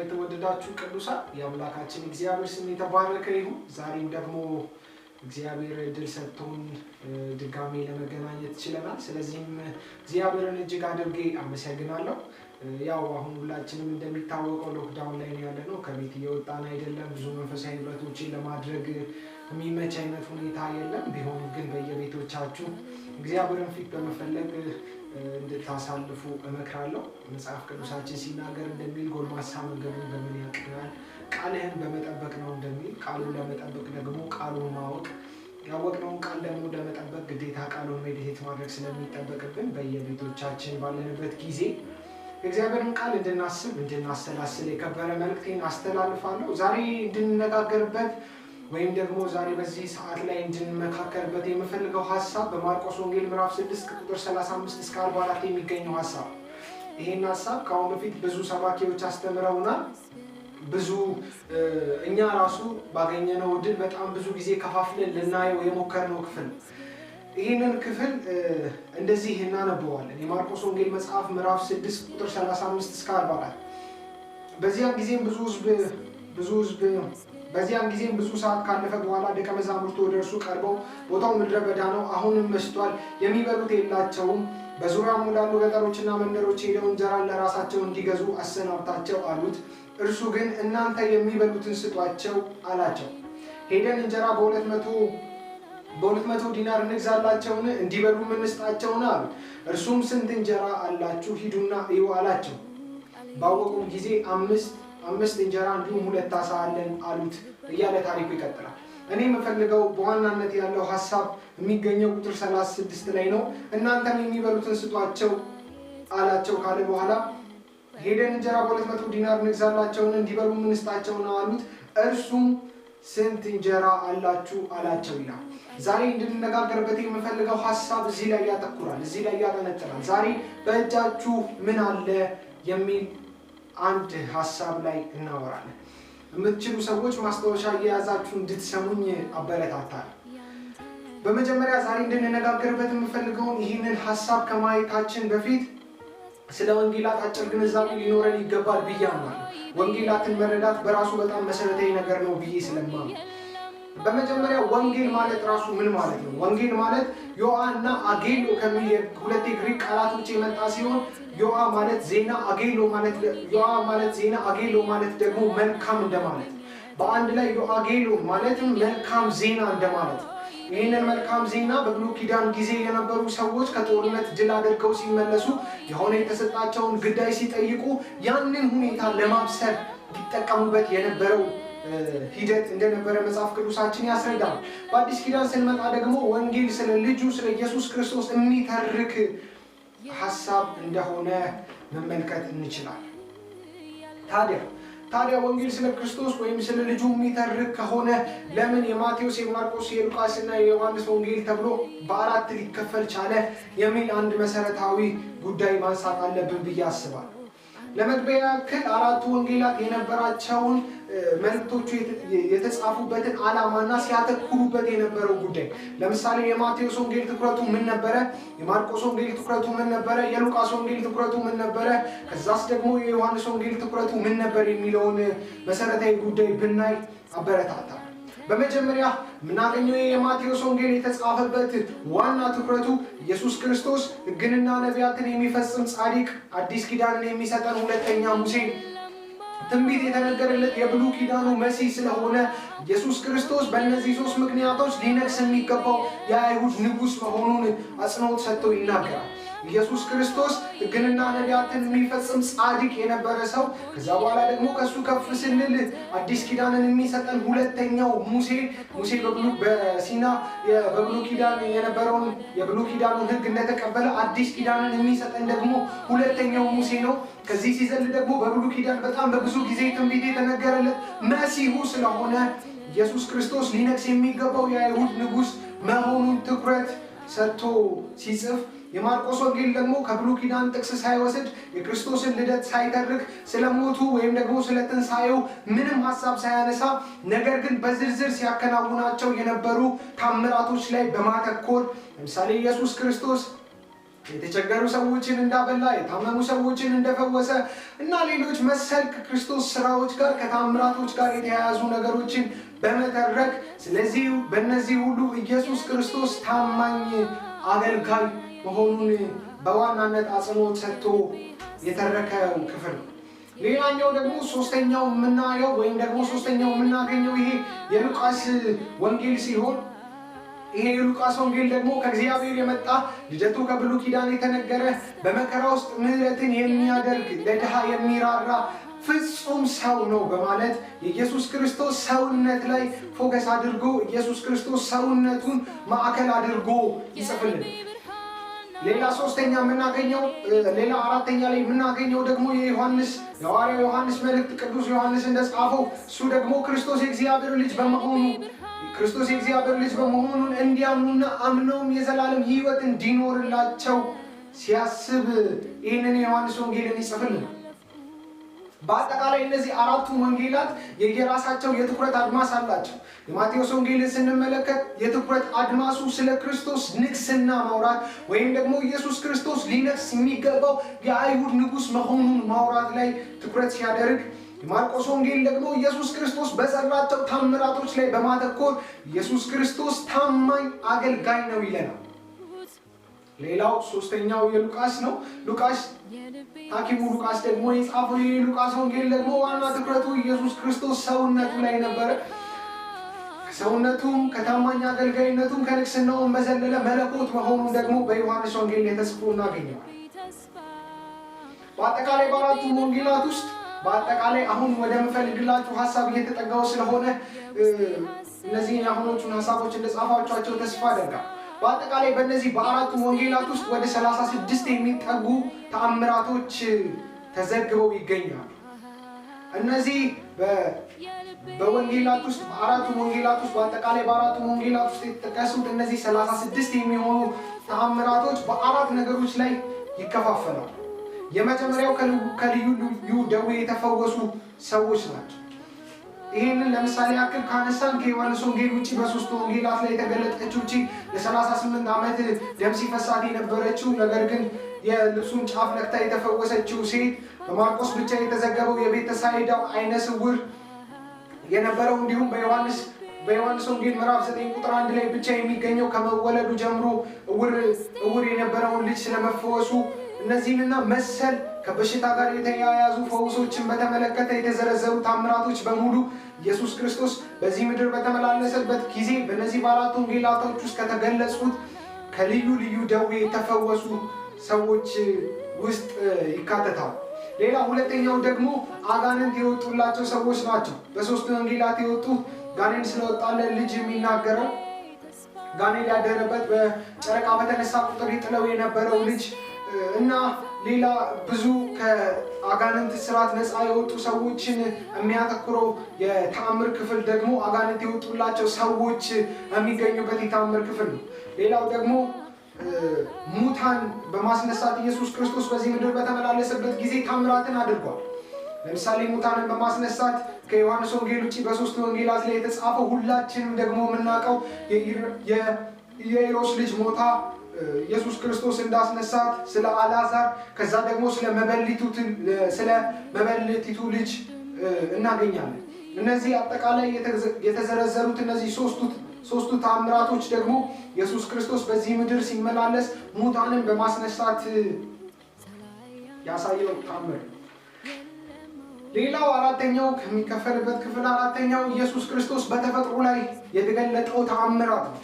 የተወደዳችሁ ቅዱሳን የአምላካችን እግዚአብሔር ስም የተባረከ ይሁን። ዛሬም ደግሞ እግዚአብሔር እድል ሰጥቶን ድጋሜ ለመገናኘት ችለናል። ስለዚህም እግዚአብሔርን እጅግ አድርጌ አመሰግናለሁ። ያው አሁን ሁላችንም እንደሚታወቀው ሎክዳውን ላይ ነው ያለነው። ከቤት እየወጣን አይደለም። ብዙ መንፈሳዊ ህብረቶችን ለማድረግ የሚመች አይነት ሁኔታ የለም። ቢሆንም ግን በየቤቶቻችሁ እግዚአብሔርን ፊት በመፈለግ እንድታሳልፉ እመክራለሁ። መጽሐፍ ቅዱሳችን ሲናገር እንደሚል ጎልማሳ መንገዱን በምን ያቅናል? ቃልህን በመጠበቅ ነው እንደሚል። ቃሉን ለመጠበቅ ደግሞ ቃሉን ማወቅ፣ ያወቅነውን ቃል ደግሞ ለመጠበቅ ግዴታ ቃሉን ሜዲቴት ማድረግ ስለሚጠበቅብን በየቤቶቻችን ባለንበት ጊዜ የእግዚአብሔርን ቃል እንድናስብ እንድናሰላስል የከበረ መልእክቴን አስተላልፋለሁ። ዛሬ እንድንነጋገርበት ወይም ደግሞ ዛሬ በዚህ ሰዓት ላይ እንድንመካከርበት የምፈልገው ሀሳብ በማርቆስ ወንጌል ምዕራፍ 6 ቁጥር 35 እስከ 44 የሚገኘው ሀሳብ። ይሄን ሀሳብ ከአሁን በፊት ብዙ ሰባኪዎች አስተምረውናል። ብዙ እኛ ራሱ ባገኘነው እድል በጣም ብዙ ጊዜ ከፋፍለን ልናየው የሞከርነው ክፍል። ይህንን ክፍል እንደዚህ እናነበዋለን። የማርቆስ ወንጌል መጽሐፍ ምዕራፍ 6 ቁጥር 35 እስከ 44 በዚያን ጊዜም ብዙ ሰዓት ካለፈ በኋላ ደቀ መዛሙርቱ ወደ እርሱ ቀርበው ቦታው ምድረ በዳ ነው፣ አሁንም መሽቷል፣ የሚበሉት የላቸውም፣ በዙሪያው ላሉ ገጠሮችና መንደሮች ሄደው እንጀራን ለራሳቸው እንዲገዙ አሰናብታቸው አሉት። እርሱ ግን እናንተ የሚበሉትን ስጧቸው አላቸው። ሄደን እንጀራ በ200 ዲናር እንግዛላቸውን? እንዲበሉ እንስጣቸውን አሉት። እርሱም ስንት እንጀራ አላችሁ? ሂዱና እዩ አላቸው። ባወቁም ጊዜ አምስት እንጀራ እንዲሁም 2 ዓሣ አለን አሉት እያለ ታሪኩ ይቀጥላል። እኔ የምፈልገው በዋናነት ያለው ሀሳብ የሚገኘው ቁጥር 36 ላይ ነው። እናንተም የሚበሉትን ስጧቸው አላቸው ካለ በኋላ ሄደን እንጀራ በ200 ዲናር እንግዛላቸውን? እንዲበሉ እንስጣቸውን አሉት። እርሱም ስንት እንጀራ አላችሁ አላቸው ይላል። ዛሬ እንድንነጋገርበት የምፈልገው ሀሳብ እዚህ ላይ ያተኩራል፣ እዚህ ላይ ያጠነጥናል። ዛሬ በእጃችሁ ምን አለ የሚል አንድ ሀሳብ ላይ እናወራለን። የምትችሉ ሰዎች ማስታወሻ እየያዛችሁ እንድትሰሙኝ አበረታታለሁ። በመጀመሪያ ዛሬ እንድንነጋገርበት የምፈልገውን ይህንን ሀሳብ ከማየታችን በፊት ስለ ወንጌላት አጭር ግንዛቤ ሊኖረን ይገባል ብዬ አምናለሁ። ወንጌላትን መረዳት በራሱ በጣም መሰረታዊ ነገር ነው ብዬ ስለማምን በመጀመሪያ ወንጌል ማለት ራሱ ምን ማለት ነው? ወንጌል ማለት ዮአ እና አጌሎ ከሚል ሁለት የግሪክ ቃላቶች የመጣ ሲሆን ዮአ ማለት ዜና፣ አጌሎ ማለት ደግሞ መልካም እንደማለት። በአንድ ላይ ዮአጌሎ ማለትም መልካም ዜና እንደማለት። ይህንን መልካም ዜና በብሉይ ኪዳን ጊዜ የነበሩ ሰዎች ከጦርነት ድል አድርገው ሲመለሱ የሆነ የተሰጣቸውን ግዳይ ሲጠይቁ ያንን ሁኔታ ለማብሰር ሊጠቀሙበት የነበረው ሂደት እንደነበረ መጽሐፍ ቅዱሳችን ያስረዳል። በአዲስ ኪዳን ስንመጣ ደግሞ ወንጌል ስለ ልጁ ስለ ኢየሱስ ክርስቶስ የሚተርክ ሀሳብ እንደሆነ መመልከት እንችላለን። ታዲያ ወንጌል ስለ ክርስቶስ ወይም ስለ ልጁ የሚተርክ ከሆነ ለምን የማቴዎስ፣ የማርቆስ፣ የሉቃስ እና የዮሐንስ ወንጌል ተብሎ በአራት ሊከፈል ቻለ የሚል አንድ መሰረታዊ ጉዳይ ማንሳት አለብን ብዬ አስባለሁ። ለመግቢያ ያክል አራቱ ወንጌላት የነበራቸውን መልእክቶቹ የተጻፉበትን ዓላማና ሲያተኩሩበት የነበረው ጉዳይ፣ ለምሳሌ የማቴዎስ ወንጌል ትኩረቱ ምን ነበረ? የማርቆስ ወንጌል ትኩረቱ ምን ነበረ? የሉቃስ ወንጌል ትኩረቱ ምን ነበረ? ከዛስ ደግሞ የዮሐንስ ወንጌል ትኩረቱ ምን ነበር የሚለውን መሰረታዊ ጉዳይ ብናይ አበረታታል። በመጀመሪያ የምናገኘው የማቴዎስ ወንጌል የተጻፈበት ዋና ትኩረቱ ኢየሱስ ክርስቶስ ሕግንና ነቢያትን የሚፈጽም ጻድቅ፣ አዲስ ኪዳንን የሚሰጠን ሁለተኛ ሙሴ፣ ትንቢት የተነገረለት የብሉይ ኪዳኑ መሲህ ስለሆነ ኢየሱስ ክርስቶስ በእነዚህ 3 ምክንያቶች ሊነግስ የሚገባው የአይሁድ ንጉሥ መሆኑን አጽንኦት ሰጥቶ ይናገራል። ኢየሱስ ክርስቶስ ሕግንና ነቢያትን የሚፈጽም ጻድቅ የነበረ ሰው፣ ከዛ በኋላ ደግሞ ከሱ ከፍ ስንል አዲስ ኪዳንን የሚሰጠን ሁለተኛው ሙሴ በሲና በብሉይ ኪዳን የነበረውን የብሉይ ኪዳኑን ሕግ እንደተቀበለ አዲስ ኪዳንን የሚሰጠን ደግሞ ሁለተኛው ሙሴ ነው። ከዚህ ሲዘል ደግሞ በብሉይ ኪዳን በጣም በብዙ ጊዜ ትንቢት የተነገረለት መሲሁ ስለሆነ ኢየሱስ ክርስቶስ ሊነግስ የሚገባው የአይሁድ ንጉሥ መሆኑን ትኩረት ሰጥቶ ሲጽፍ፣ የማርቆስ ወንጌል ደግሞ ከብሉይ ኪዳን ጥቅስ ሳይወስድ የክርስቶስን ልደት ሳይተርክ ስለሞቱ ወይም ደግሞ ስለ ትንሣኤው ምንም ሀሳብ ሳያነሳ ነገር ግን በዝርዝር ሲያከናውናቸው የነበሩ ታምራቶች ላይ በማተኮር ለምሳሌ ኢየሱስ ክርስቶስ የተቸገሩ ሰዎችን እንዳበላ፣ የታመሙ ሰዎችን እንደፈወሰ እና ሌሎች መሰል ከክርስቶስ ስራዎች ጋር ከተአምራቶች ጋር የተያያዙ ነገሮችን በመተረክ ስለዚህ በእነዚህ ሁሉ ኢየሱስ ክርስቶስ ታማኝ አገልጋይ መሆኑን በዋናነት አጽንኦት ሰጥቶ የተረከው ክፍል ነው። ሌላኛው ደግሞ ሶስተኛው የምናየው ወይም ደግሞ ሶስተኛው የምናገኘው ይሄ የሉቃስ ወንጌል ሲሆን ይሄ የሉቃስ ወንጌል ደግሞ ከእግዚአብሔር የመጣ ልደቱ ከብሉይ ኪዳን የተነገረ በመከራ ውስጥ ምሕረትን የሚያደርግ ለድሃ የሚራራ ፍጹም ሰው ነው በማለት የኢየሱስ ክርስቶስ ሰውነት ላይ ፎከስ አድርጎ ኢየሱስ ክርስቶስ ሰውነቱን ማዕከል አድርጎ ይጽፍልን። ሌላ ሶስተኛ የምናገኘው ሌላ አራተኛ ላይ የምናገኘው ደግሞ የሐዋርያው ዮሐንስ መልእክት ቅዱስ ዮሐንስ እንደጻፈው እሱ ደግሞ ክርስቶስ የእግዚአብሔር ልጅ በመሆኑን እንዲያምኑና አምነውም የዘላለም ሕይወት እንዲኖርላቸው ሲያስብ ይህንን የዮሐንስ ወንጌልን ይጽፍልን። በአጠቃላይ እነዚህ አራቱ ወንጌላት የየራሳቸው የትኩረት አድማስ አላቸው። የማቴዎስ ወንጌልን ስንመለከት የትኩረት አድማሱ ስለ ክርስቶስ ንግስና ማውራት ወይም ደግሞ ኢየሱስ ክርስቶስ ሊነግስ የሚገባው የአይሁድ ንጉሥ መሆኑን ማውራት ላይ ትኩረት ሲያደርግ፣ የማርቆስ ወንጌል ደግሞ ኢየሱስ ክርስቶስ በሰራቸው ታምራቶች ላይ በማተኮር ኢየሱስ ክርስቶስ ታማኝ አገልጋይ ነው ይለናል። ሌላው ሶስተኛው የሉቃስ ነው። ሐኪሙ ሉቃስ ደግሞ የጻፈው የሉቃስ ወንጌል ደግሞ ዋና ትኩረቱ ኢየሱስ ክርስቶስ ሰውነቱ ላይ ነበረ። ሰውነቱም ከታማኝ አገልጋይነቱም ከንግስናውም በዘለለ መለኮት መሆኑን ደግሞ በዮሐንስ ወንጌል ተጽፎ እናገኘዋለን። በአጠቃላይ በአራቱ ወንጌላት ውስጥ አሁን ወደ ምፈልግላችሁ ሐሳብ እየተጠጋው ስለሆነ እነዚህን አሁኖቹን ሐሳቦች እንደጻፋችኋቸው ተስፋ አደርጋለሁ። በአጠቃላይ በእነዚህ በአራቱ ወንጌላት ውስጥ ወደ 36 የሚጠጉ ተአምራቶች ተዘግበው ይገኛሉ። እነዚህ በወንጌላት ውስጥ በአራቱ ወንጌላት ውስጥ በአጠቃላይ በአራቱ ወንጌላት ውስጥ የተጠቀሱት እነዚህ 36 የሚሆኑ ተአምራቶች በአራት ነገሮች ላይ ይከፋፈላሉ። የመጀመሪያው ከልዩ ልዩ ደዌ የተፈወሱ ሰዎች ናቸው። ይህንን ለምሳሌ ያክል ካነሳን ከዮሐንስ ወንጌል ውጪ በሶስቱ ወንጌላት ላይ የተገለጠችው ለ38 ዓመት ደም ሲፈሳት የነበረችው ነገር ግን የልብሱን ጫፍ ነክታ የተፈወሰችው ሴት፣ በማርቆስ ብቻ የተዘገበው የቤተሳይዳው አይነ ስውር የነበረው፣ እንዲሁም በዮሐንስ ወንጌል ምዕራፍ 9 ቁጥር 1 ላይ ብቻ የሚገኘው ከመወለዱ ጀምሮ እውር የነበረውን ልጅ ስለመፈወሱ፣ እነዚህንና መሰል ከበሽታ ጋር የተያያዙ ፈውሶችን በተመለከተ የተዘረዘሩ ታምራቶች በሙሉ ኢየሱስ ክርስቶስ በዚህ ምድር በተመላለሰበት ጊዜ በእነዚህ በአራቱ ወንጌላቶች ውስጥ ከተገለጹት ከልዩ ልዩ ደዌ የተፈወሱ ሰዎች ውስጥ ይካተታል። ሌላ ሁለተኛው ደግሞ አጋንንት የወጡላቸው ሰዎች ናቸው። በሶስቱ ወንጌላት የወጡ ጋኔን ስለወጣለት ልጅ የሚናገረው፣ ጋኔን ያደረበት በጨረቃ በተነሳ ቁጥር ይጥለው የነበረው ልጅ እና ሌላ ብዙ ከአጋንንት ስርዓት ነፃ የወጡ ሰዎችን የሚያተኩረው የተአምር ክፍል ደግሞ አጋንንት የወጡላቸው ሰዎች የሚገኙበት የተአምር ክፍል ነው። ሌላው ደግሞ ሙታን በማስነሳት ኢየሱስ ክርስቶስ በዚህ ምድር በተመላለሰበት ጊዜ ታምራትን አድርጓል። ለምሳሌ ሙታንን በማስነሳት ከዮሐንስ ወንጌል ውጪ በሶስቱ ወንጌላት ላይ የተጻፈው ሁላችንም ደግሞ የምናውቀው የኢሮስ ልጅ ሞታ ኢየሱስ ክርስቶስ እንዳስነሳት ስለ አልዓዛር፣ ከዛ ደግሞ ስለ መበለቲቱ ልጅ እናገኛለን። እነዚህ አጠቃላይ የተዘረዘሩት እነዚህ ሶስቱ ታምራቶች ደግሞ ኢየሱስ ክርስቶስ በዚህ ምድር ሲመላለስ ሙታንን በማስነሳት ያሳየው ታምር። ሌላው አራተኛው ከሚከፈልበት ክፍል አራተኛው ኢየሱስ ክርስቶስ በተፈጥሮ ላይ የተገለጠው ተአምራት ነው።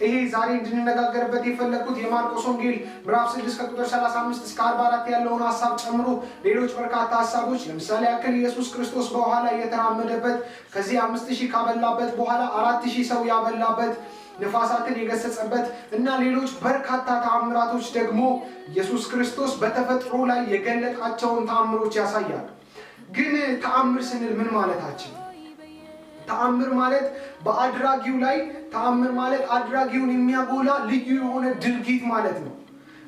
ይሄ ዛሬ እንድንነጋገርበት የፈለኩት የማርቆስ ወንጌል ምዕራፍ 6 ከቁጥር 35 እስከ 44 ያለውን ሐሳብ ጨምሮ ሌሎች በርካታ ሐሳቦች፣ ለምሳሌ ያክል ኢየሱስ ክርስቶስ በውሃ ላይ የተራመደበት፣ ከዚህ 5000 ካበላበት በኋላ 4000 ሰው ያበላበት፣ ነፋሳትን የገሰጸበት እና ሌሎች በርካታ ተአምራቶች ደግሞ ኢየሱስ ክርስቶስ በተፈጥሮ ላይ የገለጣቸውን ተአምሮች ያሳያል። ግን ተአምር ስንል ምን ማለታችን? ተአምር ማለት በአድራጊው ላይ ተአምር ማለት አድራጊውን የሚያጎላ ልዩ የሆነ ድርጊት ማለት ነው።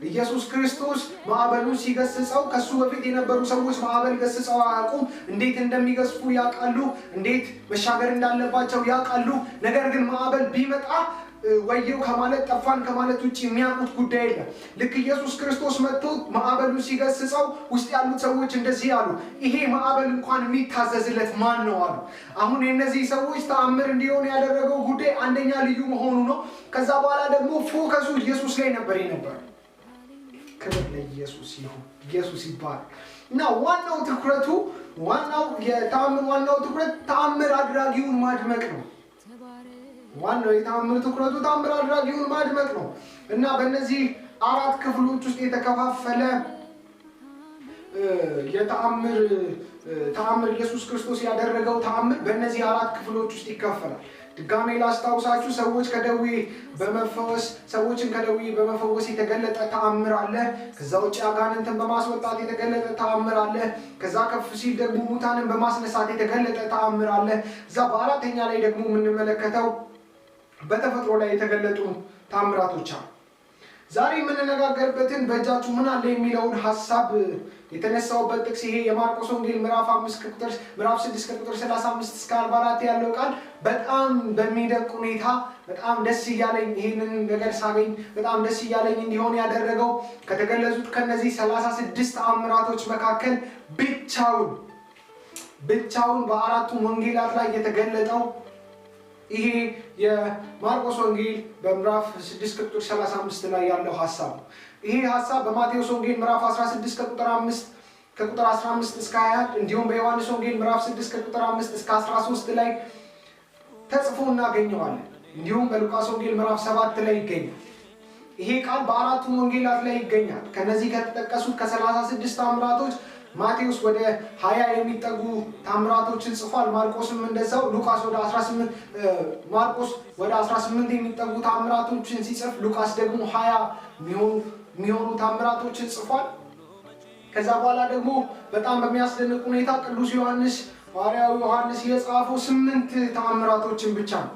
ኢየሱስ ክርስቶስ ማዕበሉን ሲገስጸው ከሱ በፊት የነበሩ ሰዎች ማዕበል ገስጸው አያውቁም። እንዴት እንደሚገስፉ ያውቃሉ፣ እንዴት መሻገር እንዳለባቸው ያውቃሉ። ነገር ግን ማዕበል ቢመጣ ወየው ከማለት ጠፋን ከማለት ውጪ የሚያውቁት ጉዳይ የለም። ልክ ኢየሱስ ክርስቶስ መጥቶ ማዕበሉ ሲገስጸው ውስጥ ያሉት ሰዎች እንደዚህ አሉ፣ ይሄ ማዕበል እንኳን የሚታዘዝለት ማን ነው አሉ። አሁን የነዚህ ሰዎች ተአምር እንዲሆን ያደረገው ጉዳይ አንደኛ ልዩ መሆኑ ነው። ከዛ በኋላ ደግሞ ፎከሱ ኢየሱስ ላይ ነበር የነበረው። ክብር ለኢየሱስ ይሁን፣ ኢየሱስ ይባረክ። እና ዋናው ትኩረቱ ዋናው ትኩረት ተአምር አድራጊውን ማድመቅ ነው። ዋናው የተአምር ትኩረቱ ተአምር አድራጊውን ማድመቅ ነው። እና በእነዚህ 4 ክፍሎች ውስጥ የተከፋፈለ ተአምር ኢየሱስ ክርስቶስ ያደረገው ተአምር በእነዚህ 4 ክፍሎች ውስጥ ይከፈላል። ድጋሜ ላስታውሳችሁ፣ ሰዎችን ከደዌ በመፈወስ የተገለጠ ተአምር አለ። ከዛ ውጭ አጋንንትን በማስወጣት የተገለጠ ተአምር አለ። ከዛ ከፍ ሲል ደግሞ ሙታንን በማስነሳት የተገለጠ ተአምር አለ። እዛ በአራተኛ ላይ ደግሞ የምንመለከተው በተፈጥሮ ላይ የተገለጡ ተአምራቶች አሉ። ዛሬ የምንነጋገርበትን በእጃችሁ ምን አለ የሚለውን ሐሳብ የተነሳውበት ጥቅስ ይሄ የማርቆስ ወንጌል ምዕራፍ 6 ከቁጥር 35 እስከ 44 ያለው ቃል በጣም በሚደንቅ ሁኔታ በጣም ደስ እያለኝ ይሄንን ነገር ሳገኝ በጣም ደስ እያለኝ እንዲሆን ያደረገው ከተገለጹት ከነዚህ 36 ተአምራቶች መካከል ብቻውን በአራቱ ወንጌላት ላይ የተገለጠው ይሄ የማርቆስ ወንጌል በምዕራፍ 6 ከቁጥር 35 ላይ ያለው ሐሳብ ነው። ይሄ ሐሳብ በማቴዎስ ወንጌል ምዕራፍ 16 ከቁጥር 15 እስከ 20 እንዲሁም በዮሐንስ ወንጌል ምዕራፍ 6 ከቁጥር 5 እስከ 13 ላይ ተጽፎ እናገኘዋለን። እንዲሁም በሉቃስ ወንጌል ምዕራፍ 7 ላይ ይገኛል። ይሄ ቃል በአራቱ ወንጌላት ላይ ይገኛል። ከነዚህ ከተጠቀሱት ከ36 ተአምራቶች ማቴዎስ ወደ 20 የሚጠጉ ተአምራቶችን ጽፏል። ማርቆስ ወደ 18 የሚጠጉ ተአምራቶችን ሲጽፍ ሉቃስ ደግሞ 20 የሚሆኑ ተአምራቶችን ጽፏል። ከዛ በኋላ ደግሞ በጣም በሚያስደንቅ ሁኔታ ቅዱስ ዮሐንስ ሐዋርያው ዮሐንስ የጻፈው 8 ተአምራቶችን ብቻ ነው።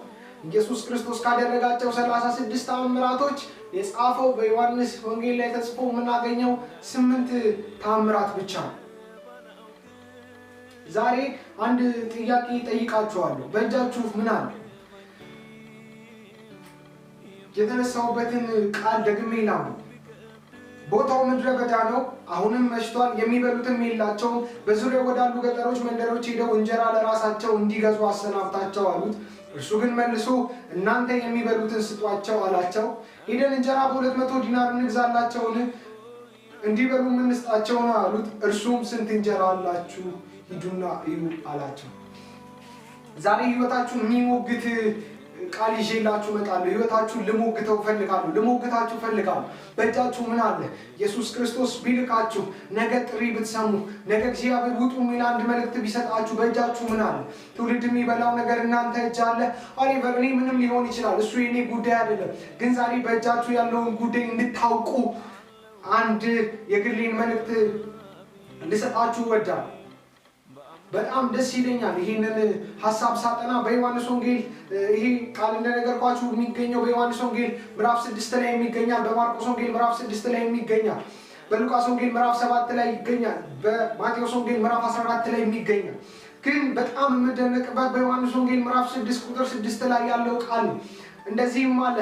ኢየሱስ ክርስቶስ ካደረጋቸው 36 ተአምራቶች የጻፈው በዮሐንስ ወንጌል ላይ ተጽፎ የምናገኘው 8 ተአምራት ብቻ ነው። ዛሬ አንድ ጥያቄ ጠይቃችኋለሁ። በእጃችሁ ምን አለ? የተነሳውበትን ቃል ደግሜ ላምኑ። ቦታው ምድረ በዳ ነው፣ አሁንም መሽቷል፣ የሚበሉትም የላቸውም። በዙሪያው ወዳሉ ገጠሮች መንደሮች ሄደው እንጀራ ለራሳቸው እንዲገዙ አሰናብታቸው አሉት። እርሱ ግን መልሶ እናንተ የሚበሉትን ስጧቸው አላቸው። ሄደን እንጀራ በ200 ዲናር እንግዛላቸውን እንዲበሉ እንስጣቸው አሉት። እርሱም ስንት እንጀራ አላችሁ? ሂዱና እዩ አላቸው። ዛሬ ህይወታችሁን የሚሞግት ቃል ይዤላችሁ እመጣለሁ። ህይወታችሁን ልሞግታችሁ ፈልጋለሁ። በእጃችሁ ምን አለ? ኢየሱስ ክርስቶስ ቢልካችሁ፣ ነገ ጥሪ ብትሰሙ፣ ነገ እግዚአብሔር ውጡ የሚል አንድ መልእክት ቢሰጣችሁ በእጃችሁ ምን አለ? ትውልድ የሚበላው ነገር እናንተ እጅ አለ። እኔ ምንም ሊሆን ይችላል፣ እሱ የኔ ጉዳይ አይደለም። ግን ዛሬ በእጃችሁ ያለውን ጉዳይ እንድታውቁ አንድ የግሌን መልእክት ልሰጣችሁ እወዳለሁ። በጣም ደስ ይለኛል ይሄንን ሐሳብ ሳጠና። በዮሐንስ ወንጌል ይሄ ቃል እንደነገርኳችሁ የሚገኘው በዮሐንስ ወንጌል ምዕራፍ 6 ላይ የሚገኛል። በማርቆስ ወንጌል ምዕራፍ 6 ላይ የሚገኛል። በሉቃስ ወንጌል ምዕራፍ 7 ላይ ይገኛል። በማቴዎስ ወንጌል ምዕራፍ 14 ላይ የሚገኛል። ግን በጣም የምደነቅበት በዮሐንስ ወንጌል ምዕራፍ 6 ቁጥር 6 ላይ ያለው ቃል ነው። እንደዚህም አለ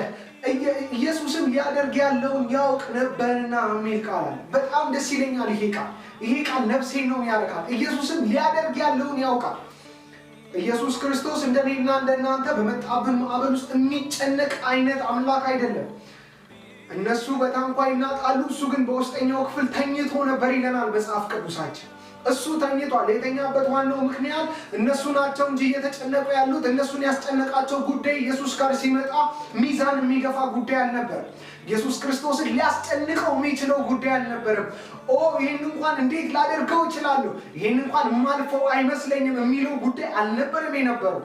ኢየሱስም ሊያደርግ ያለውን ያውቅ ነበርና የሚል ቃል አለ። በጣም ደስ ይለኛል ይሄ ቃል ነፍሴን ነው ያረካል። ኢየሱስም ሊያደርግ ያለውን ያውቃል። ኢየሱስ ክርስቶስ እንደኔና እንደናንተ በመጣብን ማዕበል ውስጥ የሚጨነቅ አይነት አምላክ አይደለም። እነሱ በታንኳ ይናጣሉ፣ እሱ ግን በውስጠኛው ክፍል ተኝቶ ነበር ይለናል መጽሐፍ ቅዱሳችን። እሱ ተኝቷል። የተኛበት ዋናው ምክንያት እነሱ ናቸው እንጂ እየተጨነቁ ያሉት። እነሱን ያስጨነቃቸው ጉዳይ ኢየሱስ ጋር ሲመጣ ሚዛን የሚገፋ ጉዳይ አልነበረም። ኢየሱስ ክርስቶስን ሊያስጨንቀው የሚችለው ጉዳይ አልነበረም። ይህን እንኳን እንዴት ላደርገው እችላለሁ፣ ይህን እንኳን የማልፈው አይመስለኝም የሚለው ጉዳይ አልነበረም የነበረው።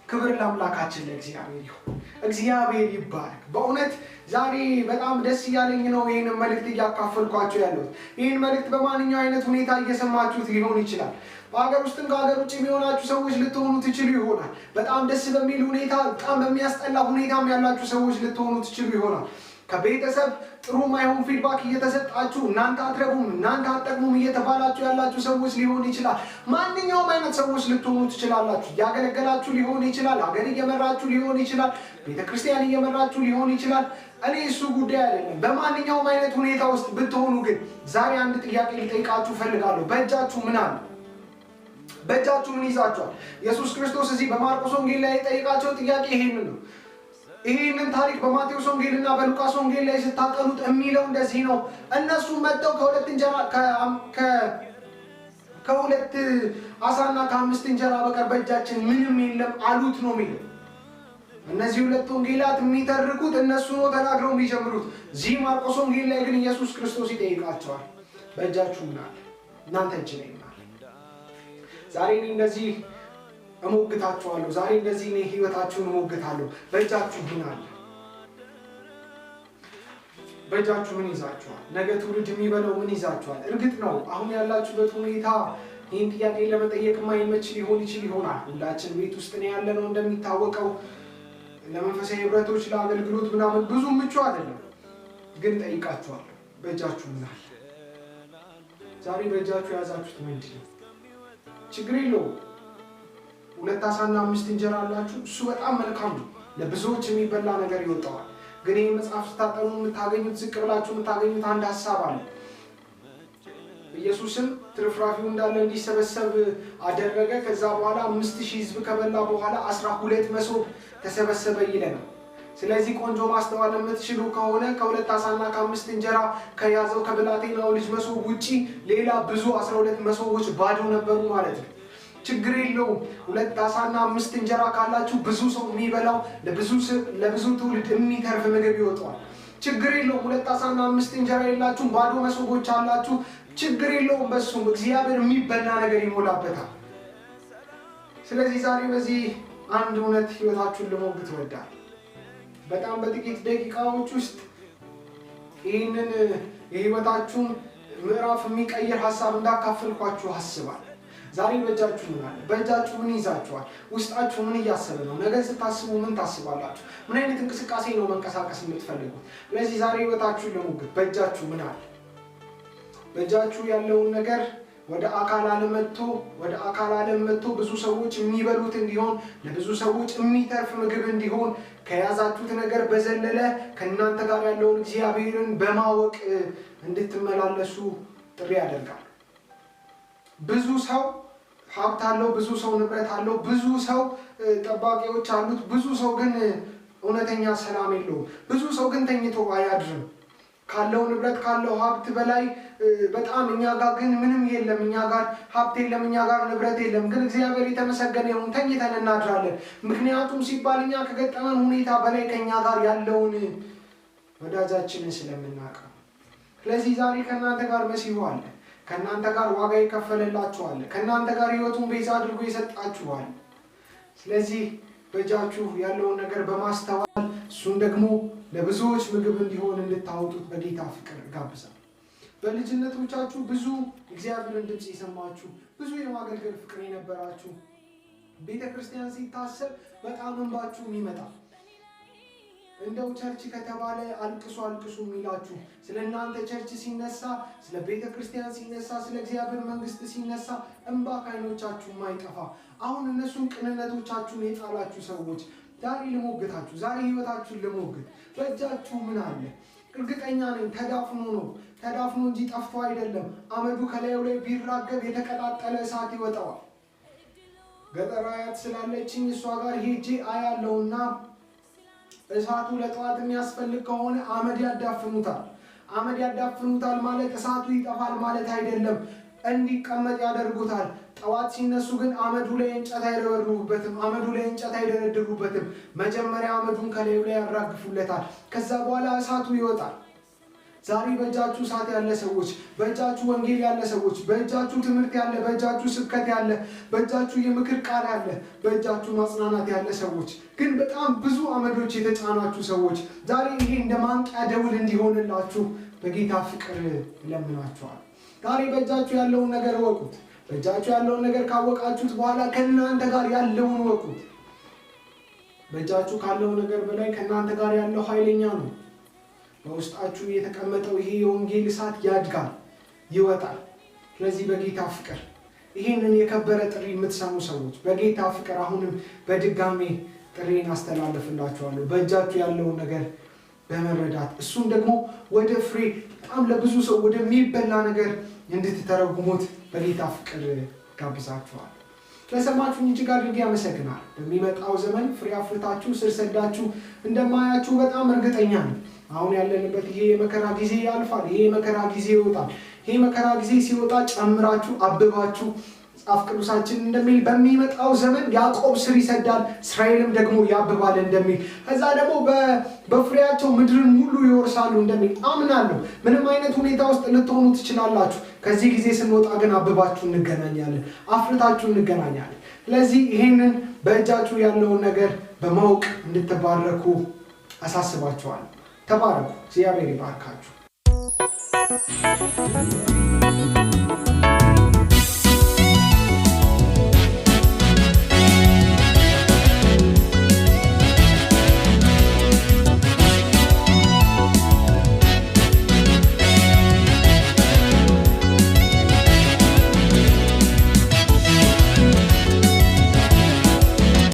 ክብር ለአምላካችን ለእግዚአብሔር ይሁን። እግዚአብሔር ይባረክ። በእውነት ዛሬ በጣም ደስ እያለኝ ነው ይህንን መልእክት እያካፈልኳችሁ ያለሁት። ይህን መልእክት በማንኛው አይነት ሁኔታ እየሰማችሁት ሊሆን ይችላል። በሀገር ውስጥም ከሀገር ውጭ የሚሆናችሁ ሰዎች ልትሆኑ ትችሉ ይሆናል። በጣም ደስ በሚል ሁኔታ፣ በጣም በሚያስጠላ ሁኔታም ያላችሁ ሰዎች ልትሆኑ ትችሉ ይሆናል። ከቤተሰብ ጥሩ ማይሆን ፊድባክ እየተሰጣችሁ እናንተ አትረቡም፣ እናንተ አትጠቅሙም እየተባላችሁ ያላችሁ ሰዎች ሊሆን ይችላል። ማንኛውም አይነት ሰዎች ልትሆኑ ትችላላችሁ። እያገለገላችሁ ሊሆን ይችላል፣ ሀገር እየመራችሁ ሊሆን ይችላል፣ ቤተክርስቲያን እየመራችሁ ሊሆን ይችላል። እኔ እሱ ጉዳይ አይደለም። በማንኛውም አይነት ሁኔታ ውስጥ ብትሆኑ ግን ዛሬ አንድ ጥያቄ ልጠይቃችሁ ፈልጋለሁ። በእጃችሁ ምን አለ? በእጃችሁ ምን ይዛችኋል? ኢየሱስ ክርስቶስ እዚህ በማርቆስ ወንጌል ላይ የጠየቃቸው ጥያቄ ይሄንን ነው። ይህንን ታሪክ በማቴዎስ ወንጌልና በሉቃስ ወንጌል ላይ ስታጠኑት የሚለው እንደዚህ ነው። እነሱ መጥተው ከሁለት ዓሣና ከ5 እንጀራ በቀር በእጃችን ምንም የለም አሉት ነው የሚለው። እነዚህ ሁለት ወንጌላት የሚተርኩት እነሱ ነው ተናግረው የሚጀምሩት። እዚህ ማርቆስ ወንጌል ላይ ግን ኢየሱስ ክርስቶስ ይጠይቃቸዋል፣ በእጃችሁ ምን አለ? እናንተ እጅ ላይ ምን አለ? ዛሬ እንደዚህ እሞግታችኋለሁ። ዛሬ እንደዚህ እኔ ህይወታችሁን እሞግታለሁ። በእጃችሁ ምን አለ? በእጃችሁ ምን ይዛችኋል? ነገ ትውልድ የሚበላው ምን ይዛችኋል? እርግጥ ነው አሁን ያላችሁበት ሁኔታ ይህን ጥያቄ ለመጠየቅ የማይመች ሊሆን ይችል ይሆናል። ሁላችን ቤት ውስጥ ነው ያለነው። እንደሚታወቀው ለመንፈሳዊ ህብረቶች ለአገልግሎት ምናምን ብዙ ምቹ አይደለም። ግን ጠይቃችኋለሁ፣ በእጃችሁ ምን አለ? ዛሬ በእጃችሁ የያዛችሁት ምንድን ነው? ችግር የለውም። 2 ዓሣና 5 እንጀራ አላችሁ። እሱ በጣም መልካም ነው። ለብዙዎች የሚበላ ነገር ይወጣዋል። ግን ይህ መጽሐፍ ስታጠኑ የምታገኙት ዝቅ ብላችሁ የምታገኙት አንድ ሀሳብ አለ። ኢየሱስም ትርፍራፊው እንዳለ እንዲሰበሰብ አደረገ። ከዛ በኋላ 5000 ህዝብ ከበላ በኋላ 12 መሶብ ተሰበሰበ ይለናል። ስለዚህ ቆንጆ ማስተዋል የምትችሉ ከሆነ ከ2 ዓሣና ከ5 እንጀራ ከያዘው ከብላቴናው ልጅ መሶብ ውጪ ሌላ ብዙ 12 መሶቦች ባዶ ነበሩ ማለት ነው። ችግር የለውም። 2 ዓሣና 5 እንጀራ ካላችሁ ብዙ ሰው የሚበላው ለብዙ ትውልድ የሚተርፍ ምግብ ይወጣዋል። ችግር የለውም። 2 ዓሣና 5 እንጀራ የላችሁም፣ ባዶ መሶቦች አላችሁ። ችግር የለውም። በሱም እግዚአብሔር የሚበላ ነገር ይሞላበታል። ስለዚህ ዛሬ በዚህ አንድ እውነት ህይወታችሁን ልሞግት እወዳለሁ። በጣም በጥቂት ደቂቃዎች ውስጥ ይህንን የህይወታችሁን ምዕራፍ የሚቀይር ሀሳብ እንዳካፈልኳችሁ አስባለሁ። ዛሬ በእጃችሁ ምን አለ? በእጃችሁ ምን ይዛችኋል? ውስጣችሁ ምን እያሰበ ነው? ነገ ስታስቡ ምን ታስባላችሁ? ምን አይነት እንቅስቃሴ ነው መንቀሳቀስ የምትፈልጉት? ስለዚህ ዛሬ ህይወታችሁን ልሞግት። በእጃችሁ ምን አለ? በእጃችሁ ያለውን ነገር ወደ አካል ዓለም መጥቶ ብዙ ሰዎች የሚበሉት እንዲሆን፣ ለብዙ ሰዎች የሚተርፍ ምግብ እንዲሆን ከያዛችሁት ነገር በዘለለ ከእናንተ ጋር ያለውን እግዚአብሔርን በማወቅ እንድትመላለሱ ጥሪ ያደርጋል። ብዙ ሰው ሀብት አለው፣ ብዙ ሰው ንብረት አለው፣ ብዙ ሰው ጠባቂዎች አሉት። ብዙ ሰው ግን እውነተኛ ሰላም የለውም። ብዙ ሰው ግን ተኝቶ አያድርም። ካለው ንብረት ካለው ሀብት በላይ በጣም እኛ ጋር ግን ምንም የለም። እኛ ጋር ሀብት የለም፣ እኛ ጋር ንብረት የለም። ግን እግዚአብሔር የተመሰገነ ይሁን ተኝተን እናድራለን። ምክንያቱም ሲባል እኛ ከገጠመን ሁኔታ በላይ ከኛ ጋር ያለውን ወዳጃችንን ስለምናውቀው። ስለዚህ ዛሬ ከእናንተ ጋር መሲሁ አለ። ከእናንተ ጋር ዋጋ ይከፈለላችኋል። ከእናንተ ጋር ህይወቱን ቤዛ አድርጎ ይሰጣችኋል። ስለዚህ በእጃችሁ ያለውን ነገር በማስተዋል እሱን ደግሞ ለብዙዎች ምግብ እንዲሆን እንድታወጡት በጌታ ፍቅር ጋብዛለሁ። በልጅነቶቻችሁ ብዙ እግዚአብሔርን ድምፅ የሰማችሁ፣ ብዙ የማገልገል ፍቅር የነበራችሁ፣ ቤተክርስቲያን ሲታሰብ በጣም እንባችሁ ይመጣል። እንደው ቸርች ከተባለ አልቅሱ የሚላችሁ፣ ስለ እናንተ ቸርች ሲነሳ፣ ስለ ቤተክርስቲያን ሲነሳ፣ ስለ እግዚአብሔር መንግስት ሲነሳ እንባ ከዓይኖቻችሁ የማይጠፋ አሁን እነሱን ቅንነቶቻችሁን የጣላችሁ ሰዎች ዛሬ ልሞግታችሁ። ዛሬ ህይወታችሁን ልሞግት። በእጃችሁ ምን አለ? እርግጠኛ ነኝ ተዳፍኖ እንጂ ጠፍቶ አይደለም። አመዱ ከላዩ ላይ ቢራገብ የተቀጣጠለ እሳት ይወጣዋል። ገጠር አያት ስላለችኝ እሷ ጋር ሄጄ አያለውና እሳቱ ለጠዋት የሚያስፈልግ ከሆነ አመድ ያዳፍኑታል ማለት እሳቱ ይጠፋል ማለት አይደለም። እንዲቀመጥ ያደርጉታል። ጠዋት ሲነሱ ግን አመዱ ላይ እንጨት አይደረድሩበትም። መጀመሪያ አመዱን ከላዩ ላይ ያራግፉለታል። ከዛ በኋላ እሳቱ ይወጣል። ዛሬ በእጃችሁ እሳት ያለ ሰዎች፣ በእጃችሁ ወንጌል ያለ ሰዎች፣ በእጃችሁ ትምህርት ያለ፣ በእጃችሁ ስብከት ያለ፣ በእጃችሁ የምክር ቃል ያለ፣ በእጃችሁ ማጽናናት ያለ ሰዎች፣ ግን በጣም ብዙ አመዶች የተጫናችሁ ሰዎች ዛሬ ይሄ እንደ ማንቂያ ደውል እንዲሆንላችሁ በጌታ ፍቅር እለምናችኋል። ዛሬ በእጃችሁ ያለውን ነገር እወቁት። በእጃችሁ ያለውን ነገር ካወቃችሁት በኋላ ከእናንተ ጋር ያለውን እወቁት። በእጃችሁ ካለው ነገር በላይ ከእናንተ ጋር ያለው ኃይለኛ ነው። በውስጣችሁ የተቀመጠው ይሄ የወንጌል እሳት ያድጋል ይወጣል ስለዚህ በጌታ ፍቅር ይሄንን የከበረ ጥሪ የምትሰሙ ሰዎች በጌታ ፍቅር አሁንም በድጋሚ ጥሪን አስተላልፍላችኋለሁ በእጃችሁ ያለውን ነገር በመረዳት እሱም ደግሞ ወደ ፍሬ በጣም ለብዙ ሰው ወደሚበላ ነገር እንድትተረጉሙት በጌታ ፍቅር ጋብዛችኋለሁ ለሰማችሁኝ እጅግ አድርጌ አመሰግናለሁ በሚመጣው ዘመን ፍሬ አፍርታችሁ ስር ሰዳችሁ እንደማያችሁ በጣም እርግጠኛ ነኝ አሁን ያለንበት ይሄ የመከራ ጊዜ ያልፋል ይሄ የመከራ ጊዜ ይወጣል ይሄ መከራ ጊዜ ሲወጣ ጨምራችሁ አብባችሁ መጽሐፍ ቅዱሳችን እንደሚል በሚመጣው ዘመን ያዕቆብ ስር ይሰዳል እስራኤልም ደግሞ ያብባል እንደሚል ከዛ ደግሞ በፍሬያቸው ምድርን ሁሉ ይወርሳሉ እንደሚል አምናለሁ ምንም አይነት ሁኔታ ውስጥ ልትሆኑ ትችላላችሁ ከዚህ ጊዜ ስንወጣ ግን አብባችሁ እንገናኛለን አፍርታችሁ እንገናኛለን ስለዚህ ይሄንን በእጃችሁ ያለውን ነገር በማወቅ እንድትባረኩ አሳስባችኋለሁ ተባረኩ እግዚአብሔር ይባርካችሁ